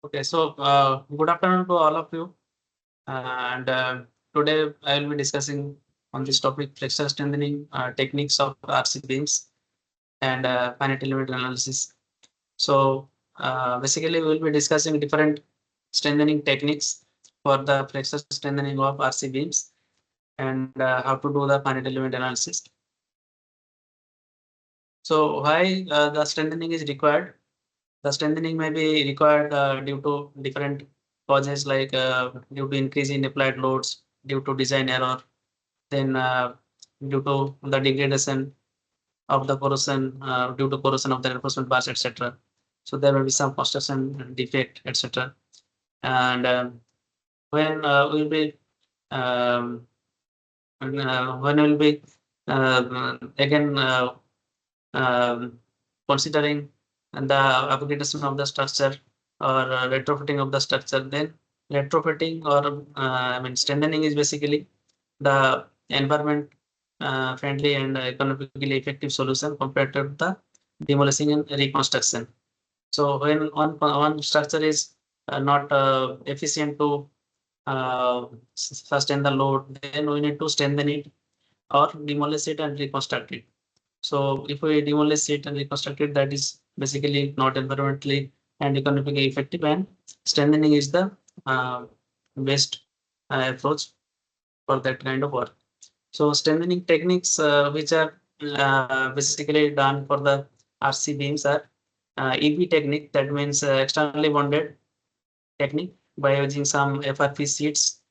Okay, so good afternoon to all of you. And today I will be discussing on this topic flexure strengthening techniques of RC beams and finite element analysis. So basically, we will be discussing different strengthening techniques for the flexure strengthening of RC beams and how to do the finite element analysis. So why the strengthening is required? The strengthening may be required due to different causes like due to increase in applied loads, due to design error, then due to the degradation of the corrosion, due to corrosion of the reinforcement bars, etc. So there will be some construction defect, etc. And when we'll be um, when we'll be again um, considering the upgradation of the structure or retrofitting of the structure, then retrofitting or I mean strengthening is basically the environment friendly and economically effective solution compared to the demolishing and reconstruction. So when one structure is not efficient to sustain the load, then we need to strengthen it or demolish it and reconstruct it. So if we demolish it and reconstruct it, that is basically not environmentally and economically effective, and strengthening is the uh, best approach for that kind of work. So strengthening techniques which are basically done for the RC beams are EB technique, that means externally bonded technique by using some FRP sheets,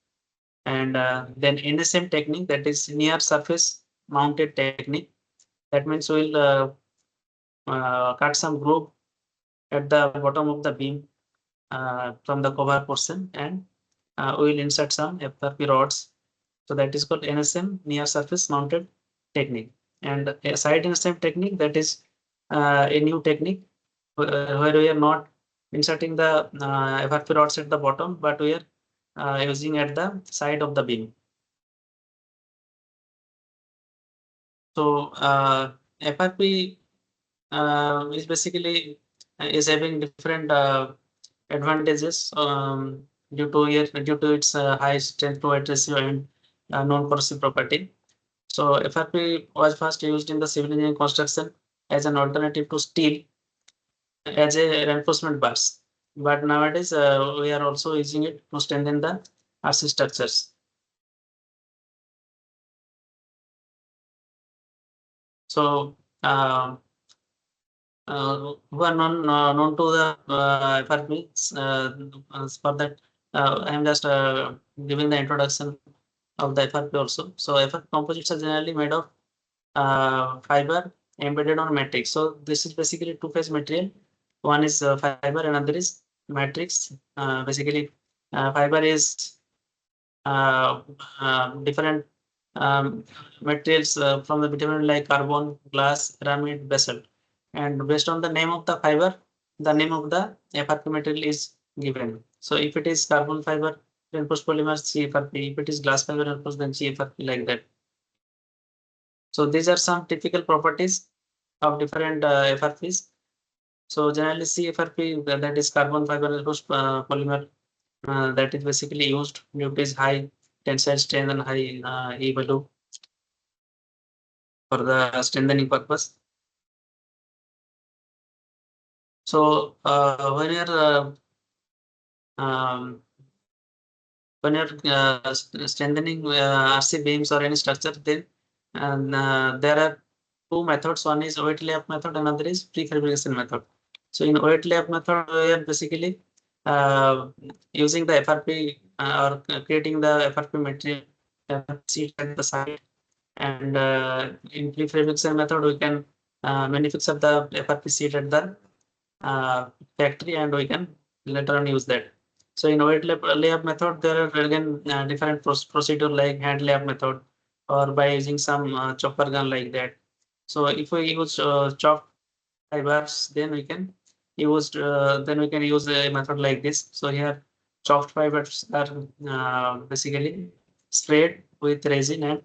and then NSM technique, that is near surface mounted technique. That means we'll cut some groove at the bottom of the beam from the cover portion, and we will insert some FRP rods. So that is called NSM, near surface mounted technique. And a side NSM technique, that is a new technique where we are not inserting the FRP rods at the bottom, but we are using at the side of the beam. So FRP is basically is having different advantages due to its high strength to weight ratio and non-corrosive property. So FRP was first used in the civil engineering construction as an alternative to steel as a reinforcement bars. But nowadays we are also using it to strengthen the RC structures. So who are known to the FRPs. For that, I am just giving the introduction of the FRP also. So FRP composites are generally made of fiber embedded on matrix. So this is basically two-phase material. One is fiber, another is matrix. Basically, fiber is different materials from the different like carbon, glass, ceramic, basalt. And based on the name of the fiber, the name of the FRP material is given. So if it is carbon fiber, reinforced polymer CFRP. If it is glass fiber reinforced, then CFRP, like that. So these are some typical properties of different FRPs. So generally CFRP, that is carbon fiber reinforced polymer, that is basically used due to its high tensile strength and high E value for the strengthening purpose. So um, when you're strengthening RC beams or any structure, then there are two methods. One is weight layup method, another is prefabrication method. So in weight layup method, we are basically uh, using the FRP or creating the FRP material sheet at the side, and in prefabrication method, we can manufacture the FRP sheet at the factory, and we can later on use that. So in weight layup method, there are again different procedure like hand layup method, or by using some chopper gun like that. So if we use chopped fibers, then we can use a method like this. So here chopped fibers are basically sprayed with resin,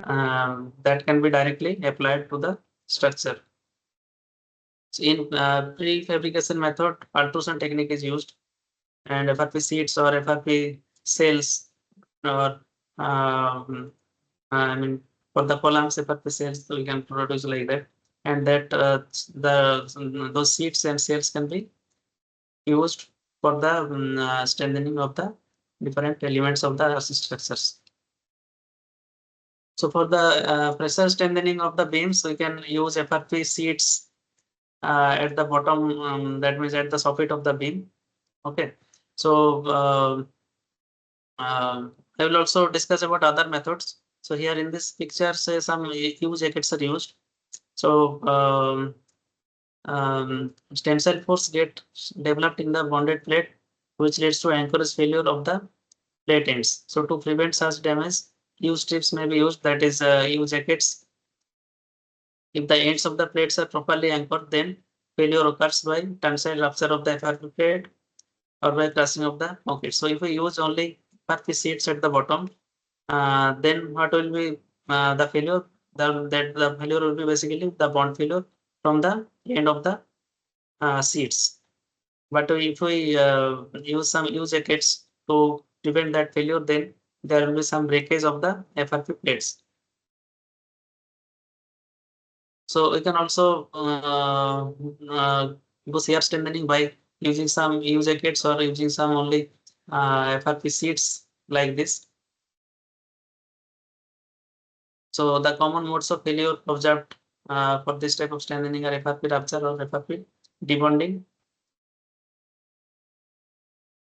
and that can be directly applied to the structure. So in prefabrication method, pultrusion technique is used. and FRP sheets or FRP cells, or I mean, for the columns FRP cells, so we can produce like that, and that those sheets and cells can be used for the strengthening of the different elements of the structures. So for the pressure strengthening of the beams, we can use FRP sheets at the bottom, that means at the soffit of the beam. Okay, so I will also discuss about other methods. So here in this picture, say some huge jackets are used. So tensile force get developed in the bonded plate, which leads to anchorage failure of the plate ends. So to prevent such damage, U strips may be used, that is U jackets. If the ends of the plates are properly anchored, then failure occurs by tensile rupture of the FRP plate or by crushing of the concrete. So if we use only FRP sheets at the bottom, then what will be the failure? The failure will be basically the bond failure from the end of the sheets. But if we use some U jackets to prevent that failure, then there will be some breakage of the FRP plates. So we can also do shear strengthening by using some U jackets or using some only FRP sheets like this. So the common modes of failure observed for this type of strengthening are FRP rupture or FRP debonding.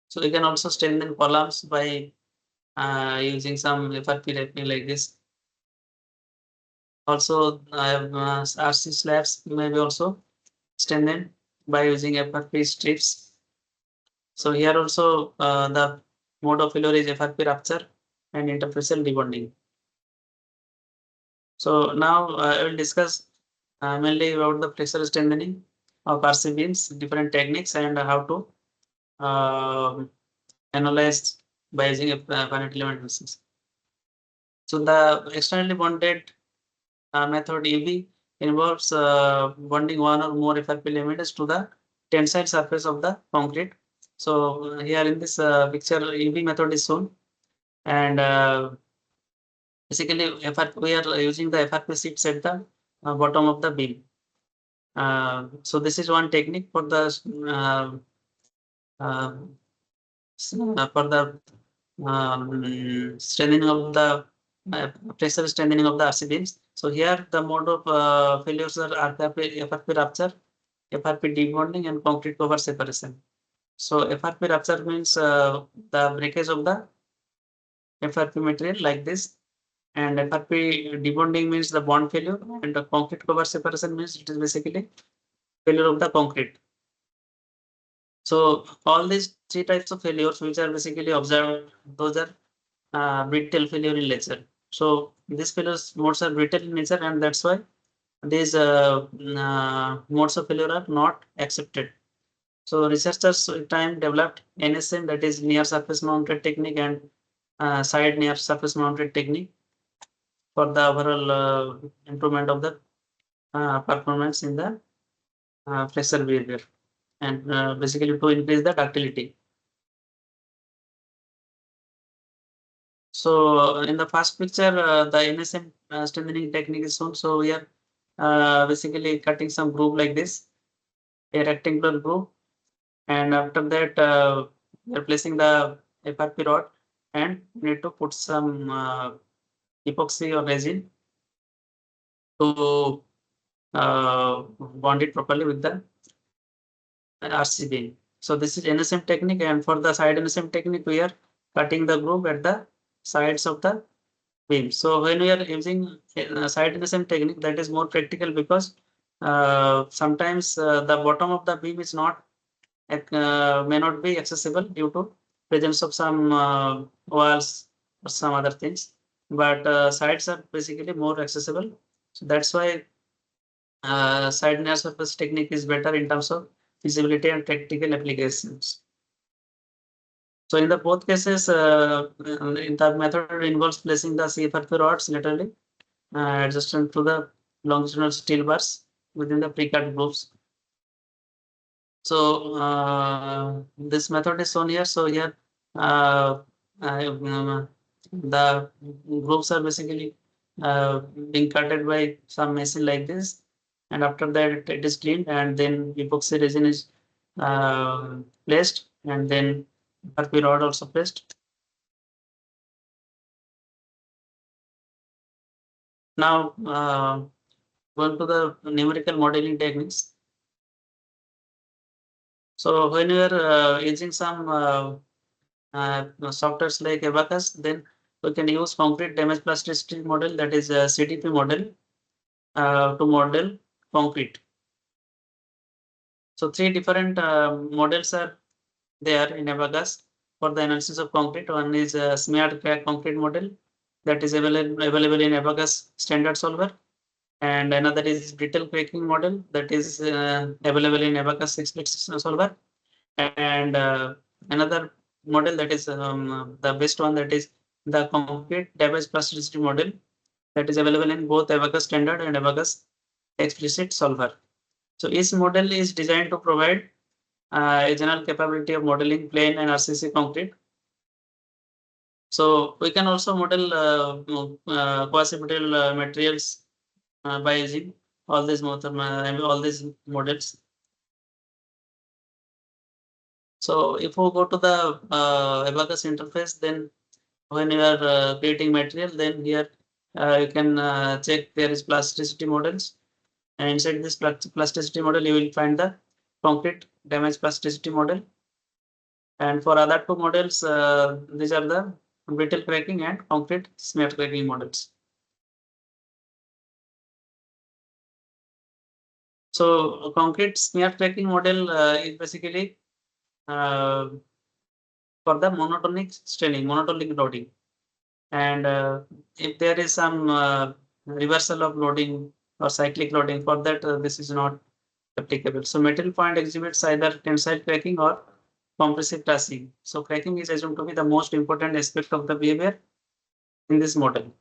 So we can also strengthen columns by using some FRP wrapping like this. Also, RC slabs may be also strengthened by using FRP strips. So here also the mode of failure is FRP rupture and interfacial debonding. So now I will discuss mainly about the pressure strengthening of RC beams, different techniques, and how to analyze by using a finite element analysis. So the externally bonded method EB involves bonding one or more FRP elements to the tensile surface of the concrete. So here in this picture, EB method is shown, and basically FRP, we are using the FRP sheets at the bottom of the beam. So this is one technique for the uh, strengthening of the pressure strengthening of the RC beams. So here the mode of failures are FRP rupture, FRP debonding, and concrete cover separation. So FRP rupture means the breakage of the FRP material like this, and FRP debonding means the bond failure, and the concrete cover separation means it is basically failure of the concrete. So all these three types of failures which are basically observed, those are brittle failure in nature. So these failures modes are brittle in nature, and that's why these modes of failure are not accepted. So researchers with time developed NSM, that is near surface mounted technique, and side near surface mounted technique for the overall improvement of the performance in the flexure behavior, and basically to increase the ductility. So in the first picture, the NSM strengthening technique is shown. So we are basically cutting some groove like this, a rectangular groove, and after that we are placing the FRP rod, and we need to put some epoxy or resin to bond it properly with the RC beam. So this is NSM technique, and for the side NSM technique, we are cutting the groove at the sides of the beam. So when we are using side NSM technique, that is more practical because sometimes the bottom of the beam is not may not be accessible due to presence of some walls or some other things, but sides are basically more accessible. So that's why side near surface technique is better in terms of feasibility and practical applications. So in the both cases, in the method involves placing the CFRP rods laterally adjacent to the longitudinal steel bars within the pre-cut grooves. So this method is shown here. So here uh, the groups are basically being cutted by some machine like this, and after that it is cleaned, and then epoxy resin is placed, and then RP rod also placed. Now going to the numerical modeling techniques. So when you are using some softwares like Abacus, then we can use concrete damage plasticity model, that is a CDP model, to model concrete. So three different models are there in Abacus for the analysis of concrete. One is a smeared crack concrete model that is available in Abacus standard solver, and another is brittle cracking model that is available in Abacus expert solver, and another model that is the best one, that is the concrete damage plasticity model that is available in both Abacus standard and Abacus explicit solver. So each model is designed to provide a general capability of modeling plain and RCC concrete. So we can also model quasi-brittle materials by using all these all these models. So if we go to the Abacus interface, then when you are creating material, then here you can check there is plasticity models, and inside this plasticity model you will find the concrete damage plasticity model, and for other two models these are the brittle cracking and concrete smear cracking models. So concrete smear cracking model is basically uh, for the monotonic staining, monotonic loading. And if there is some reversal of loading or cyclic loading, for that this is not applicable. So metal point exhibits either tensile cracking or compressive tracing. So cracking is assumed to be the most important aspect of the behavior in this model.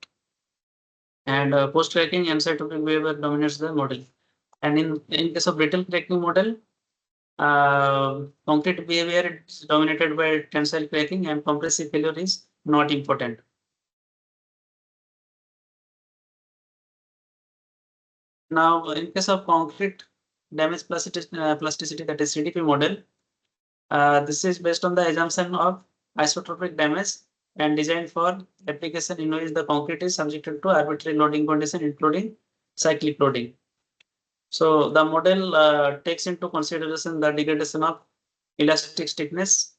And post cracking anisotropy behavior dominates the model. And in case of brittle cracking model, concrete behavior is dominated by tensile cracking, and compressive failure is not important. Now, in case of concrete damage plasticity, that is CDP model, this is based on the assumption of isotropic damage and designed for application in which the concrete is subjected to arbitrary loading condition, including cyclic loading. So the model takes into consideration the degradation of elastic stiffness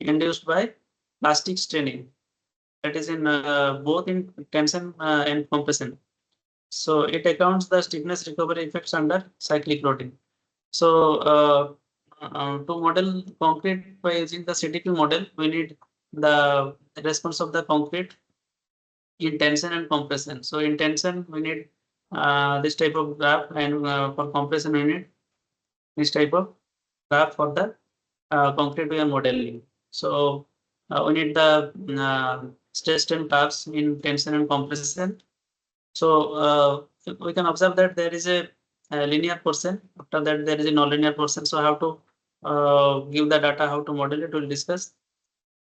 induced by plastic straining, that is in both in tension and compression. So it accounts the stiffness recovery effects under cyclic loading. So to model concrete by using the CDP model, we need the response of the concrete in tension and compression. So in tension, we need this type of graph, and for compression, we need this type of graph for the concrete we are modeling. So we need the stress strain curves in tension and compression. So we can observe that there is a linear portion. After that, there is a nonlinear portion. So how to give the data, how to model it, we'll discuss.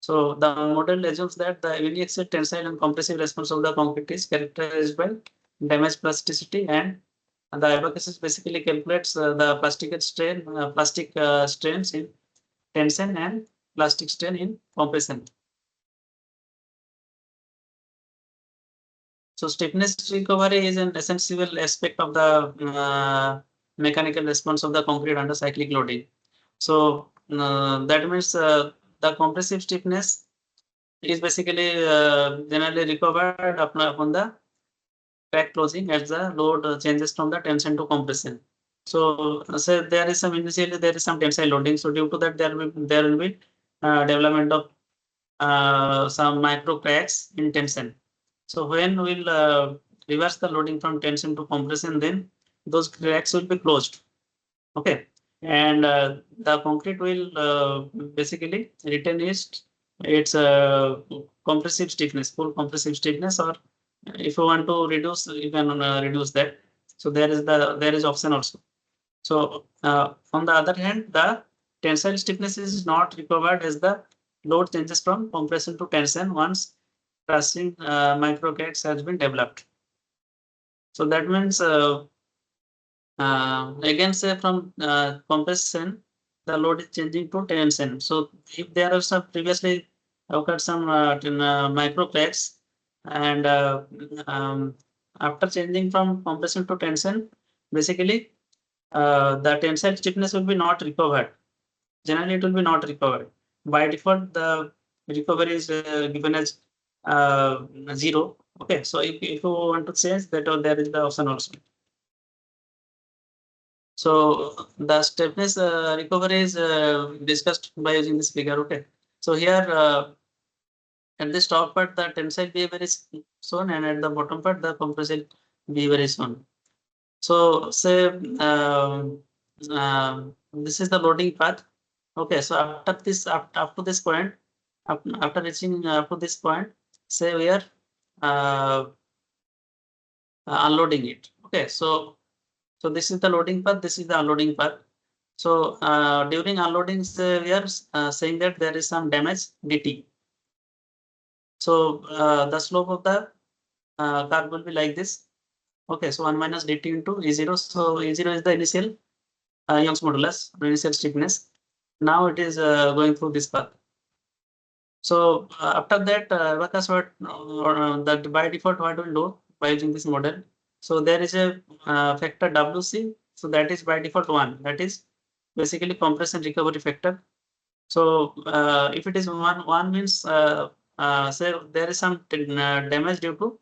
So the model assumes that the uniaxial tensile and compressive response of the concrete is characterized by damage plasticity, and the Abacus basically calculates the plastic strains in tension and plastic strain in compression. So stiffness recovery is an essential aspect of the mechanical response of the concrete under cyclic loading. So that means the compressive stiffness is basically generally recovered upon the crack closing as the load changes from the tension to compression. So say there is some initially there is some tensile loading. So due to that there will be development of some micro cracks in tension. So when we'll reverse the loading from tension to compression, then those cracks will be closed. Okay, and the concrete will basically retain its compressive stiffness, full compressive stiffness, or if you want to reduce, you can reduce that. So there is option also. So on the other hand, the tensile stiffness is not recovered as the load changes from compression to tension once crushing microcracks has been developed. So that means again say from compression, the load is changing to tension. So if there are some previously occurred some microcracks and after changing from compression to tension, basically the tensile stiffness will be not recovered. Generally, it will be not recovered. By default, the recovery is given as 0. Okay, so if you want to change that, there is the option also. So the stiffness recovery is discussed by using this figure. Okay, so here at this top part, the tensile behavior is shown, and at the bottom part, the compressive behavior is shown. So say this is the loading path. Okay, so after this, up to this point, after reaching up to this point, say we are uh, unloading it. Okay, so this is the loading path. This is the unloading path. So during unloading, say we are saying that there is some damage dt. So the slope of the curve will be like this. Okay, so 1 minus dt into E0. So E0 is the initial Young's modulus, initial stiffness. Now it is going through this path. So after that, Abacus what that by default what will do by using this model. So there is a factor WC. So that is by default 1. That is basically compression recovery factor. So if it is 1 means say there is some damage due to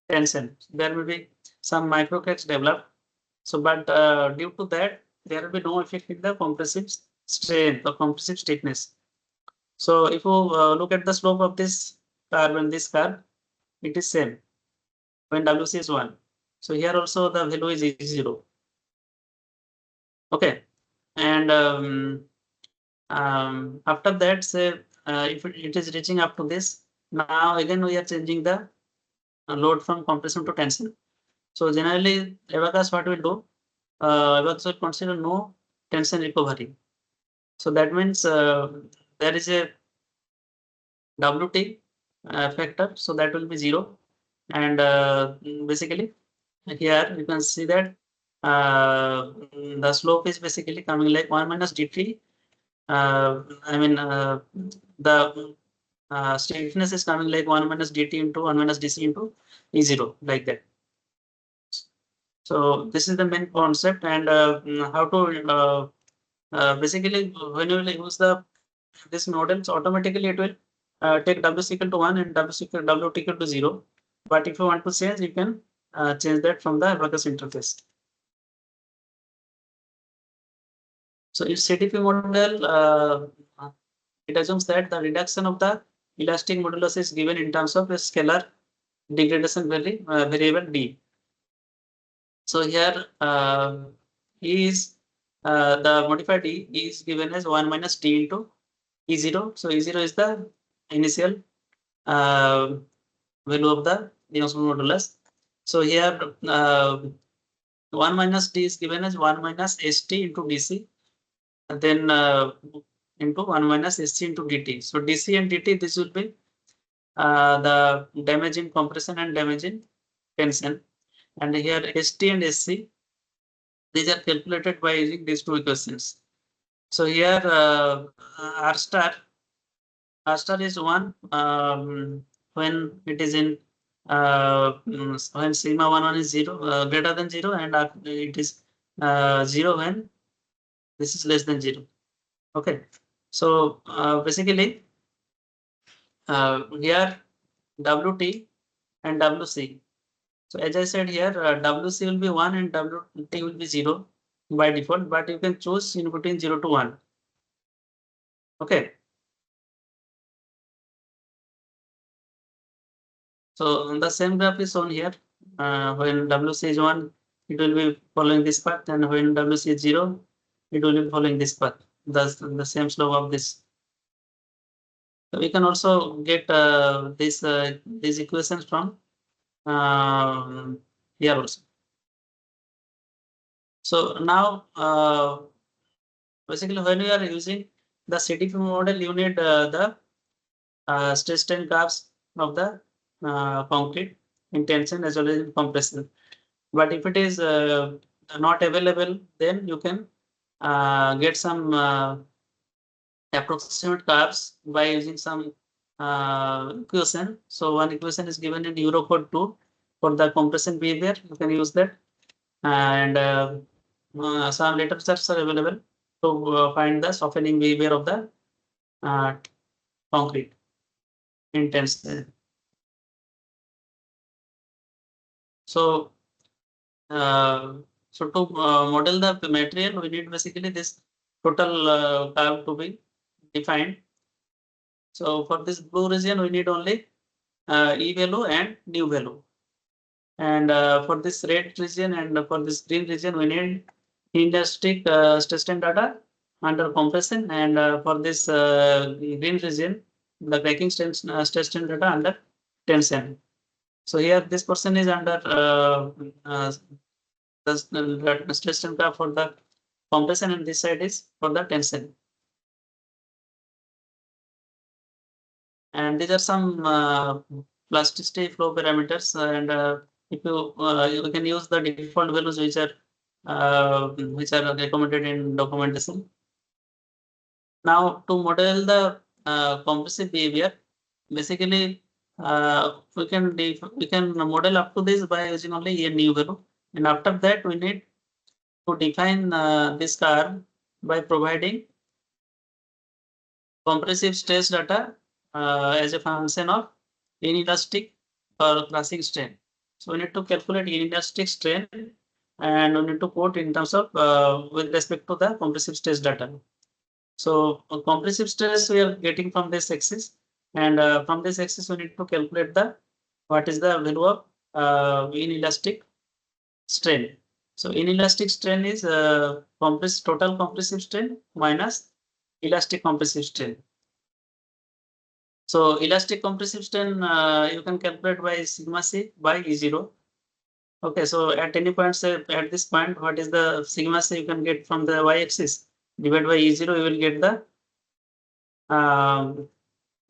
tension. There will be some microcracks developed. So but due to that, there will be no effect in the compressive strain or compressive stiffness. So if you look at the slope of this curve and this curve, it is same when WC is 1. So here also the value is 0. Okay. And after that, say if it is reaching up to this, now again we are changing the load from compression to tension. So generally, Abacus what will do? Abacus will consider no tension recovery. So that means there is a WT factor, so that will be 0. And basically, here you can see that the slope is basically coming like 1 minus dt. I mean, the stiffness is coming like 1 minus dt into 1 minus dc into E0, like that. So this is the main concept, and how to basically when you will use this model, so automatically it will take W equal to 1 and W equal to 0. But if you want to change, you can change that from the Abacus interface. So in CDP model, it assumes that the reduction of the elastic modulus is given in terms of a scalar degradation variable d. So here is the modified d is given as 1 minus d into E0. So E0 is the initial value of the Young's modulus. So here 1 minus d is given as 1 minus st into dc, and then into 1 minus sc into dt. So dc and dt, this will be the damage in compression and damage in tension. And here st and sc, these are calculated by using these two equations. So here r star is 1 when it is in when sigma 1 is 0 greater than 0, and it is 0 when this is less than 0. Okay, so basically here WT and WC. So as I said here, WC will be 1 and WT will be 0 by default, but you can choose in between 0 to 1. Okay. So the same graph is shown here. When WC is 1, it will be following this path, and when WC is 0, it will be following this path. Thus, the same slope of this. So we can also get these equations from here also. So now, basically, when you are using the CDP model, you need the stress strain curves of the concrete in tension as well as in compression. But if it is not available, then you can get some approximate curves by using some equation. So one equation is given in Eurocode 2 for the compression behavior. You can use that, and some literatures are available to find the softening behavior of the uh, concrete in tension. So, uh, so to model the material, we need basically this total curve to be defined. So for this blue region, we need only E value and nu value. And for this red region and for this green region, we need inelastic stress strain data under compression. And for this green region, the cracking stress strain data under tension. So here, this person is under the stress strain curve for the compression, and this side is for the tension. And these are some plasticity flow parameters, and if you can use the default values which are recommended in documentation. Now to model the compressive behavior, basically we can model up to this by using only a new value, and after that we need to define this curve by providing compressive stress data as a function of inelastic or crushing strain. So we need to calculate inelastic strain, and we need to quote in terms of with respect to the compressive stress data. So compressive stress we are getting from this axis, and from this axis we need to calculate the what is the value of inelastic strain. So inelastic strain is total compressive strain minus elastic compressive strain. So elastic compressive strain you can calculate by sigma c by E0. Okay, so at any point, say at this point, what is the sigma c you can get from the y-axis? Divided by E0, you will get the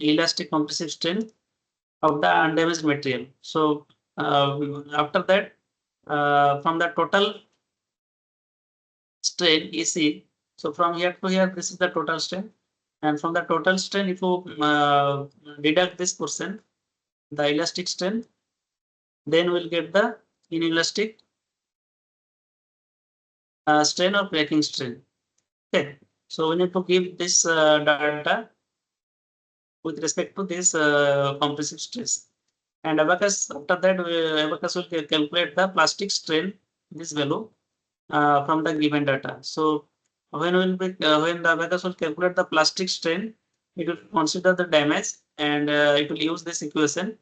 elastic compressive strain of the undamaged material. So after that, from the total strain EC, so from here to here, this is the total strain. And from the total strain, if you deduct this portion, the elastic strain, then we'll get the inelastic strain or cracking strain. Okay, so we need to give this data with respect to this compressive stress. And abacus, after that, abacus will calculate the plastic strain, this value from the given data. So when the abacus will calculate the plastic strain, it will consider the damage, and it will use this equation,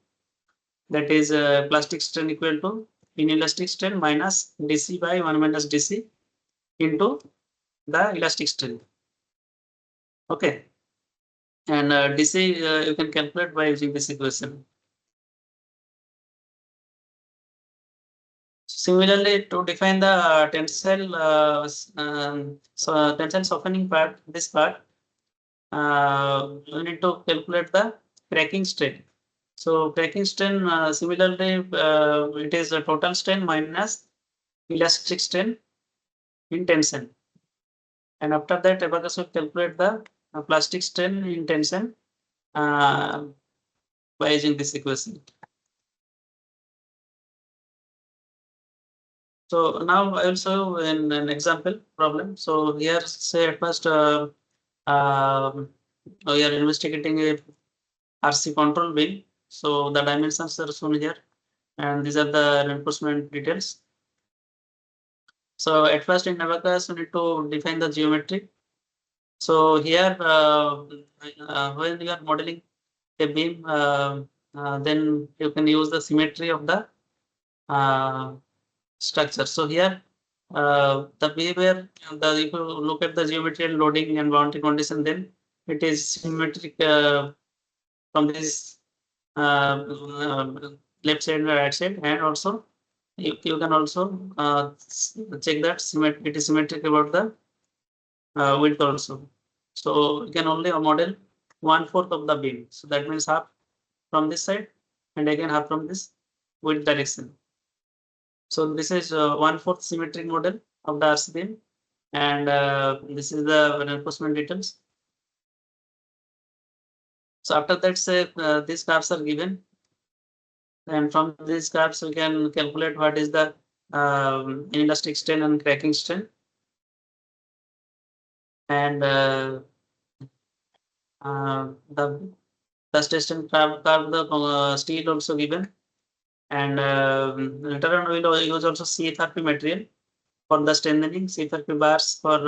that is plastic strain equal to inelastic strain minus dc by 1 minus dc into the elastic strain. Okay, and dc you can calculate by using this equation. Similarly, to define the tensile tensile softening part, this part, we need to calculate the cracking strain. So cracking strain, similarly, it is a total strain minus elastic strain in tension. And after that, abacus will calculate the plastic strain in tension by using this equation. So now I will show you an example problem. So here, say at first, we are investigating a RC control beam. So the dimensions are shown here, and these are the reinforcement details. So at first in abacus, we need to define the geometry. So here, when you are modeling a beam, then you can use the symmetry of the structure. So here, the behavior, if you look at the geometry and loading and boundary condition, then it is symmetric from this left side and right side, and also you can also check that it is symmetric about the width also. So you can only model 1/4 of the beam. So that means half from this side and again half from this width direction. So this is 1/4 symmetric model of the RC beam, and this is the reinforcement details. So after that, say these graphs are given, and from these graphs we can calculate what is the inelastic strain and cracking strain, and the stress and curve the steel also given, and later on we will use also CFRP material for the strengthening, CFRP bars for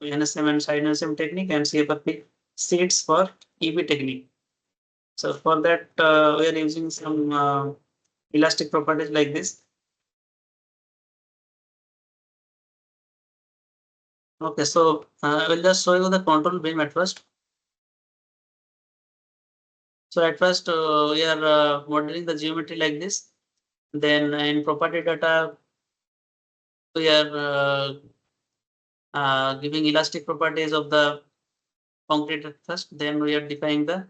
NSM and side NSM technique, and CFRP sheets for EB technique. So for that we are using some elastic properties like this. Okay, so I will just show you the control beam at first. So at first we are modeling the geometry like this. Then in property data we are giving elastic properties of the concrete at first. Then we are defining the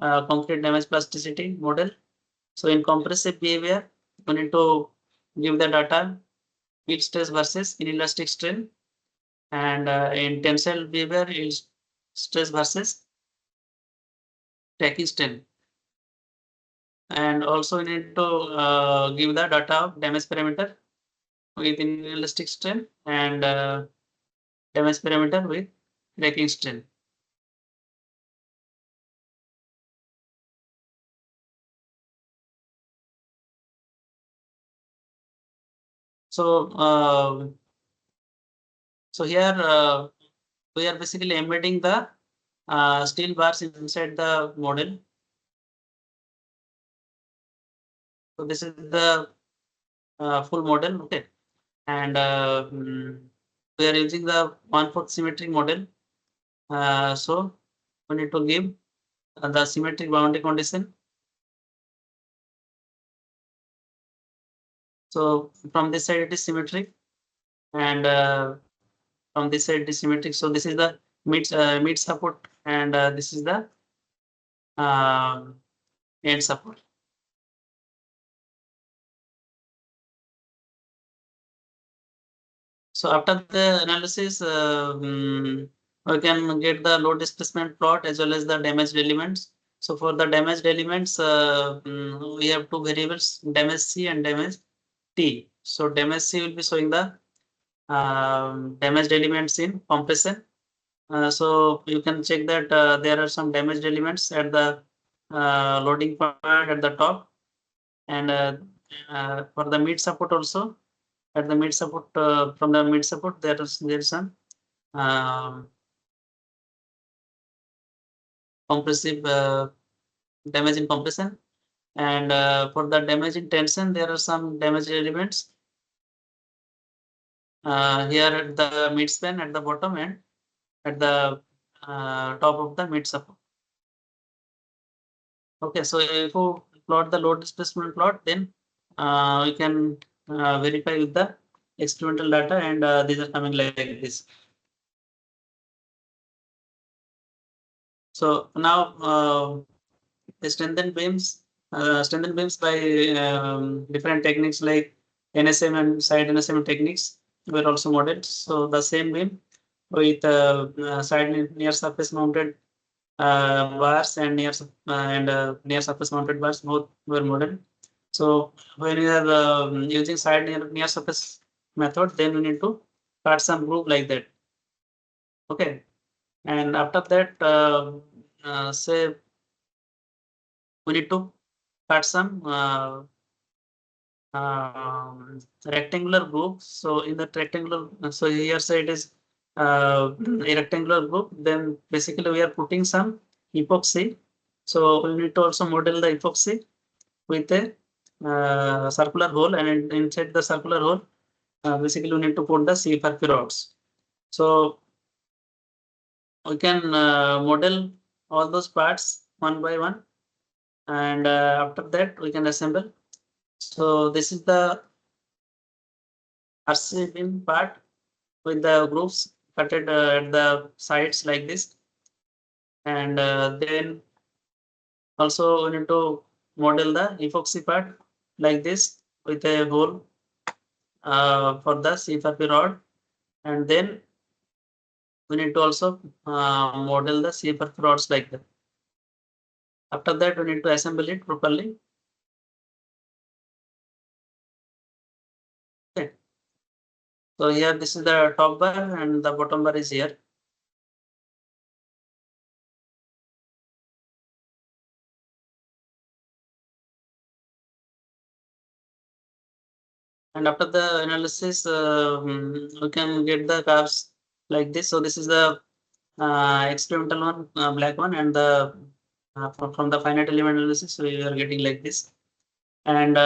concrete damage plasticity model. So in compressive behavior, we need to give the data yield stress versus inelastic strain, and in tensile behavior, yield stress versus cracking strain. And also we need to give the data of damage parameter with inelastic strain and damage parameter with cracking strain. So here we are basically embedding the steel bars inside the model. So this is the full model, okay, and we are using the 1/4 symmetric model. So we need to give the symmetric boundary condition. So from this side it is symmetric, and from this side it is symmetric. So this is the mid support, and this is the uh, end support. So after the analysis, we can get the load displacement plot as well as the damaged elements. So for the damaged elements, we have two variables, damage C and damage T. So damage C will be showing the damaged elements in compression. So you can check that there are some damaged elements at the loading point at the top, and for the mid support also, at the mid support, from the mid support there is some compressive damage in compression, and for the damage in tension there are some damage elements here at the mid span at the bottom and at the top of the mid support. Okay, so if you plot the load displacement plot, then we can verify with the experimental data, and these are coming like this. So now strengthened beams by different techniques like NSM and side NSM techniques were also modeled. So the same beam with side near surface mounted bars and near surface mounted bars both were modeled. So when you are using side near surface method, then we need to cut some groove like that. Okay, and after that, say we need to cut some rectangular groove. So in the rectangular, so here side is a rectangular groove. Then basically we are putting some epoxy. So we need to also model the epoxy with a circular hole, and inside the circular hole, basically we need to put the CFRP rods. So we can model all those parts one by one, and after that we can assemble. So this is the RC beam part with the groups cutted at the sides like this, and then also we need to model the epoxy part like this with a hole for the CFRP rod, and then we need to also model the CFRP rods like that. After that, we need to assemble it properly. Okay. So here this is the top bar and the bottom bar is here. And after the analysis, we can get the curves like this. So this is the experimental one, black one, and the from the finite element analysis, we are getting like this. And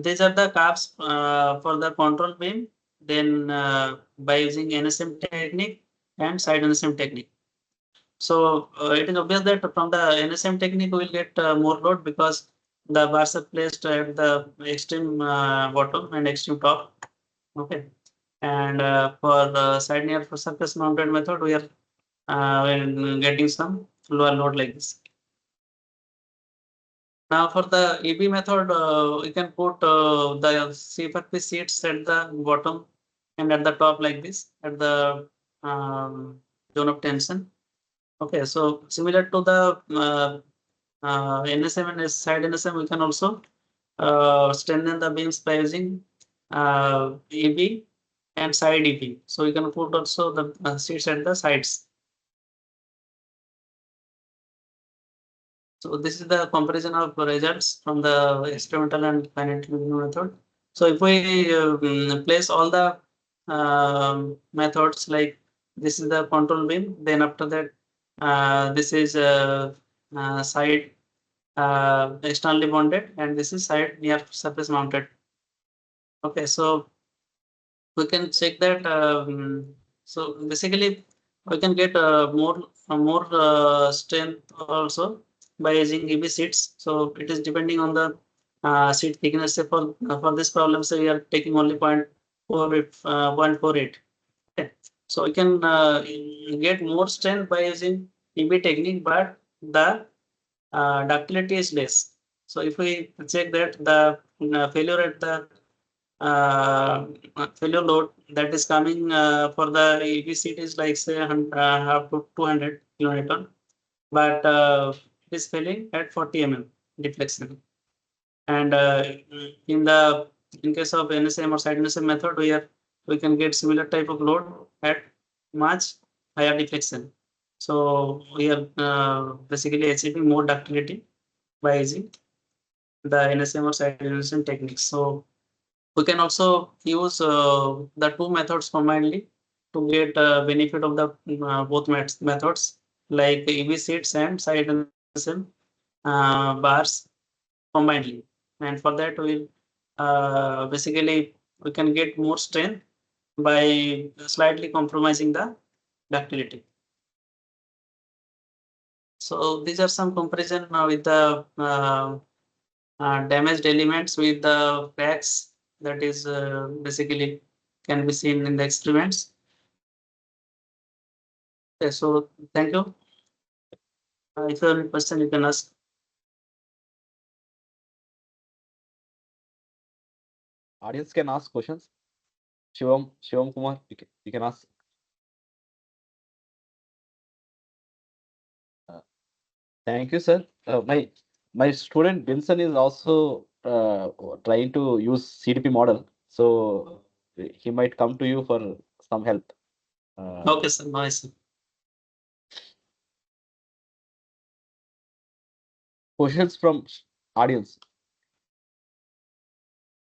these are the curves for the control beam. Then by using NSM technique and side NSM technique. So it is obvious that from the NSM technique we will get more load because the bars are placed at the extreme bottom and extreme top. Okay. And for the side near surface mounted method, we are getting some lower load like this. Now for the EB method, we can put the CFRP sheets at the bottom and at the top like this at the zone of tension. Okay, so similar to the NSM and side NSM, we can also strengthen the beams by using EB and side EB. So we can put also the sheets at the sides. So this is the comparison of results from the experimental and finite method. So if we place all the methods like this is the control beam, then after that this is side externally bonded, and this is side near surface mounted. Okay, so we can check that. So basically, we can get more strength also by using EB sheets. So it is depending on the sheet thickness. Say for this problem, so we are taking only 0.48. Okay. So we can get more strength by using EB technique, but the ductility is less. So if we check that the failure at the uh, failure load that is coming for the EV seat is like say up to 200 kilonewton, but it is failing at 40 deflection. And in case of NSM or side NSM method, we can get similar type of load at much higher deflection. So we are basically achieving more ductility by using the NSM or side NSM techniques. So we can also use the two methods combinedly to get benefit of the both methods like EV seats and side NSM bars combinedly. And for that, we'll basically we can get more strength by slightly compromising the ductility. So these are some comparison with the damaged elements with the cracks that is basically can be seen in the experiments. Okay, so thank you. If you have any question, you can ask. Audience can ask questions. Shivam Kumar, you can ask. Thank you, sir. My student Vincent is also trying to use CDP model, so he might come to you for some help. Okay, sir. Nice. Questions from audience.